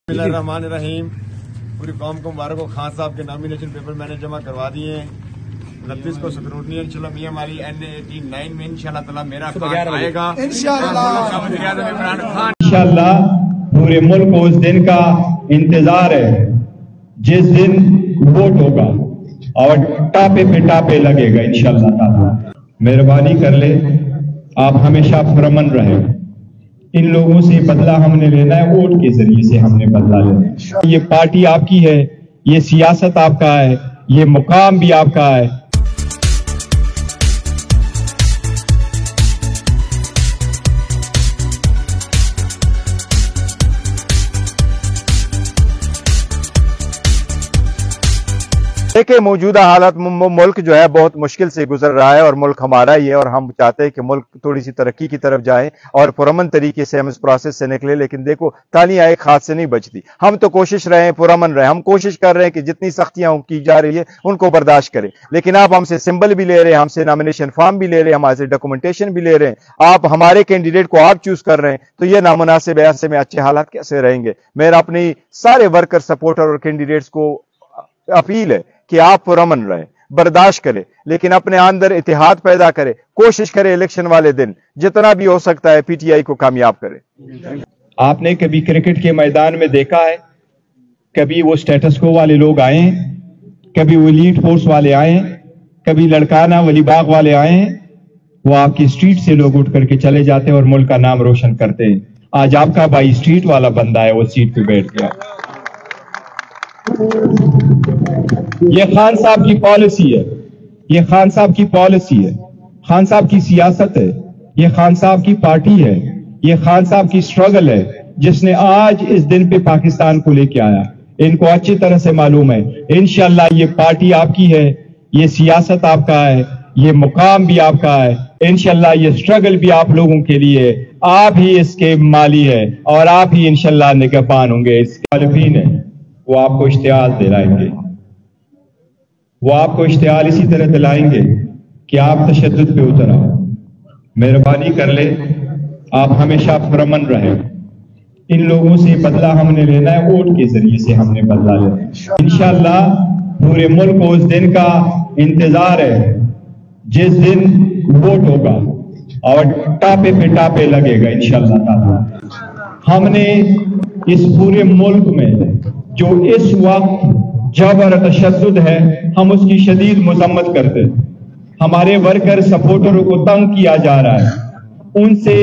बिस्मिल्लाहिर्रहमानिर्रहीम। पूरी कौम को मुबारक हो। खान साहब के नॉमिनेशन पेपर मैंने जमा करवा दिए हैं। 29 को स्क्रूटनी इंशाल्लाह मियां हमारी NA89 में इंशाल्लाह ताला मेरा कार्ड आएगा इंशाल्लाह। पूरे मुल्क को उस दिन का इंतजार है जिस दिन वोट होगा और टापे पे टापे लगेगा इंशाल्लाह ताला। मेहरबानी कर ले, आप हमेशा पुरअमन रहे। इन लोगों से बदला हमने लेना है, वोट के जरिए से हमने बदला लेना है। ये पार्टी आपकी है, ये सियासत आपका है, ये मुकाम भी आपका है। देखिए, मौजूदा हालत मुल्क जो है बहुत मुश्किल से गुजर रहा है और मुल्क हमारा ही है और हम चाहते हैं कि मुल्क थोड़ी सी तरक्की की तरफ जाए और पुरअमन तरीके से हम इस प्रोसेस से निकले। लेकिन देखो, तालियां एक हाथ से नहीं बचती। हम तो कोशिश रहे हैं, पुरअमन रहे, हम कोशिश कर रहे हैं कि जितनी सख्तियां की जा रही है उनको बर्दाश्त करें। लेकिन आप हमसे सिंबल भी ले रहे हैं, हमसे नॉमिनेशन फॉर्म भी ले रहे हैं, हमसे डॉक्यूमेंटेशन भी ले रहे हैं। आप हमारे कैंडिडेट को आप चूज कर रहे हैं, तो ये नामुनासिब है। ऐसे में अच्छे हालात कैसे रहेंगे? मेरा अपनी सारे वर्कर, सपोर्टर और कैंडिडेट्स को अपील है कि आप पुरअमन रहे, बर्दाश्त करें, लेकिन अपने अंदर इतिहाद पैदा करें। कोशिश करें इलेक्शन वाले दिन जितना भी हो सकता है PTI को कामयाब करें। आपने कभी क्रिकेट के मैदान में देखा है, कभी वो स्टेटस को वाले लोग आए, कभी वो एलीट फोर्स वाले आए, कभी लड़काना वली बाग वाले आए, वो आपकी स्ट्रीट से लोग उठ करके चले जाते हैं और मुल्क का नाम रोशन करते हैं। आज आपका भाई स्ट्रीट वाला बंदा है, वो सीट पे बैठ गया। ये खान साहब की पॉलिसी है, ये खान साहब की पॉलिसी है, खान साहब की सियासत है, ये खान साहब की पार्टी है, ये खान साहब की स्ट्रगल है जिसने आज इस दिन पे पाकिस्तान को लेके आया। इनको अच्छी तरह से मालूम है। इंशाल्लाह ये पार्टी आपकी है, ये सियासत आपका है, ये मुकाम भी आपका है। इंशाल्लाह ये स्ट्रगल भी आप लोगों के लिए, आप ही इसके माली है और आप ही इंशाल्लाह निगहबान होंगे। इसके मुखालिफिन है वो आपको इश्तिहार दिलाएंगे, वो आपको इश्तिहार इसी तरह दिलाएंगे कि आप तशद्दुद पे उतर आओ। मेहरबानी कर ले, आप हमेशा पुरअमन रहे। इन लोगों से बदला हमने लेना है, वोट के जरिए से हमने बदला लेना है। इंशाल्लाह पूरे मुल्क को उस दिन का इंतजार है जिस दिन वोट होगा और टापे पे टापे लगेगा इंशाल्लाह ताला। हमने इस पूरे मुल्क में जो इस वक्त जबर तशद्दुद है, हम उसकी शदीद मजम्मत करते हैं। हमारे वर्कर सपोर्टरों को तंग किया जा रहा है, उनसे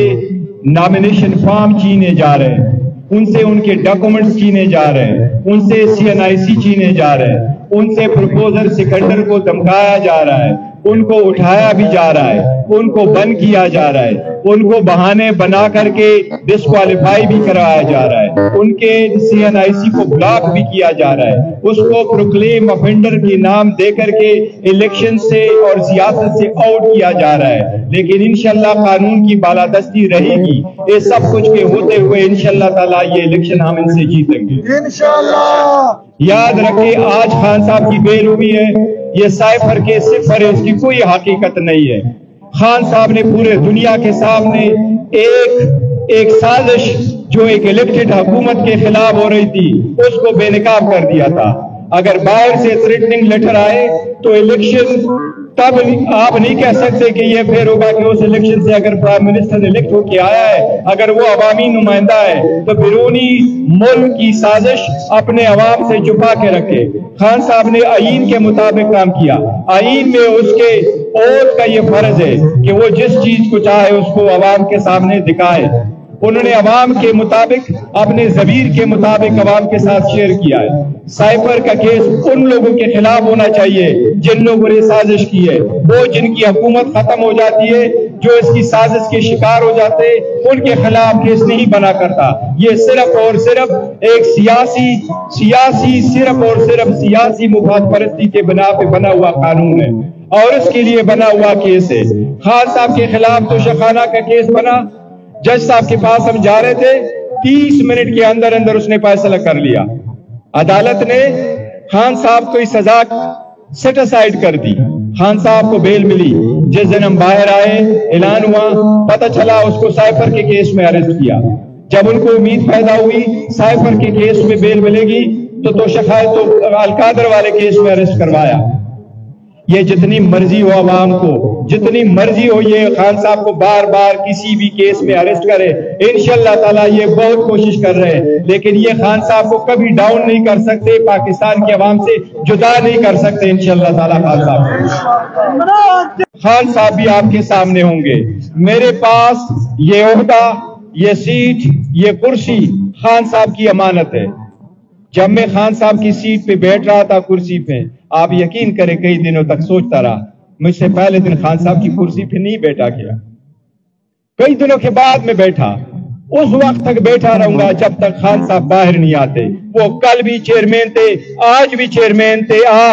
नॉमिनेशन फॉर्म छीने जा रहे हैं, उनसे उनके डॉक्यूमेंट्स छीने जा रहे हैं, उनसे CNIC छीने जा रहे हैं, उनसे प्रपोजर सिकंदर को धमकाया जा रहा है, उनको उठाया भी जा रहा है, उनको बंद किया जा रहा है, उनको बहाने बना करके डिस्क्वालीफाई भी कराया जा रहा है, उनके CNIC को ब्लॉक भी किया जा रहा है, उसको प्रोक्लेम ऑफेंडर के नाम दे करके इलेक्शन से और सियासत से आउट किया जा रहा है। लेकिन इंशाल्लाह कानून की बालादस्ती रहेगी। ये सब कुछ के होते हुए इंशाल्लाह ताला ये इलेक्शन हम इनसे जीतेंगे इंशाल्लाह। याद रखें, आज खान साहब की बेल हुई है, ये साइफर के सिफर है, उसकी कोई हकीकत नहीं है। खान साहब ने पूरे दुनिया के सामने एक साजिश जो एक इलेक्टेड हुकूमत के खिलाफ हो रही थी उसको बेनकाब कर दिया था। अगर बाहर से थ्रेटनिंग लेटर आए तो इलेक्शन तब आप नहीं कह सकते कि ये फिर होगा कि उस इलेक्शन से अगर प्राइम मिनिस्टर इलेक्ट होके आया है, अगर वो अवामी नुमाइंदा है, तो बिरूनी मुल्क की साजिश अपने अवाम से छुपा के रखे। खान साहब ने आईन के मुताबिक काम किया। आईन में उसके ओथ का ये फर्ज है कि वो जिस चीज को चाहे उसको अवाम के सामने दिखाए। उन्होंने अवाम के मुताबिक, अपने ज़मीर के मुताबिक अवाम के साथ शेयर किया है। साइफर का केस उन लोगों के खिलाफ होना चाहिए जिन लोगों ने साजिश की है। वो जिनकी हुकूमत खत्म हो जाती है, जो इसकी साजिश के शिकार हो जाते, उनके खिलाफ केस नहीं बना करता। ये सिर्फ और सिर्फ एक सियासी मुफाद परस्ती के बिना पे बना हुआ कानून है और इसके लिए बना हुआ केस है। खान साहब के खिलाफ तो शखाना का केस बना, जज साहब के पास हम जा रहे थे, 30 मिनट के अंदर अंदर उसने फैसला कर लिया। अदालत ने खान साहब को इस सजा सेट असाइड कर दी। खान साहब को बेल मिली। जिस दिन हम बाहर आए, ऐलान हुआ, पता चला उसको साइफर के केस में अरेस्ट किया। जब उनको उम्मीद पैदा हुई साइफर के केस में बेल मिलेगी तो शखायत तो अलकादर वाले केस में अरेस्ट करवाया। ये जितनी मर्जी हो अवाम को, जितनी मर्जी हो ये खान साहब को बार बार किसी भी केस में अरेस्ट करे, इंशाअल्लाह ताला ये बहुत कोशिश कर रहे हैं, लेकिन ये खान साहब को कभी डाउन नहीं कर सकते, पाकिस्तान की अवाम से जुदा नहीं कर सकते इंशाअल्लाह ताला। खान साहब भी आपके सामने होंगे। मेरे पास ये ओहदा, ये सीट, ये कुर्सी खान साहब की अमानत है। जब मैं खान साहब की सीट पे बैठ रहा था, कुर्सी पे, आप यकीन करें कई दिनों तक सोचता रहा, मुझसे पहले दिन खान साहब की कुर्सी पे नहीं बैठा गया। कई दिनों के बाद में बैठा, उस वक्त तक बैठा रहूंगा जब तक खान साहब बाहर नहीं आते। वो कल भी चेयरमैन थे, आज भी चेयरमैन थे।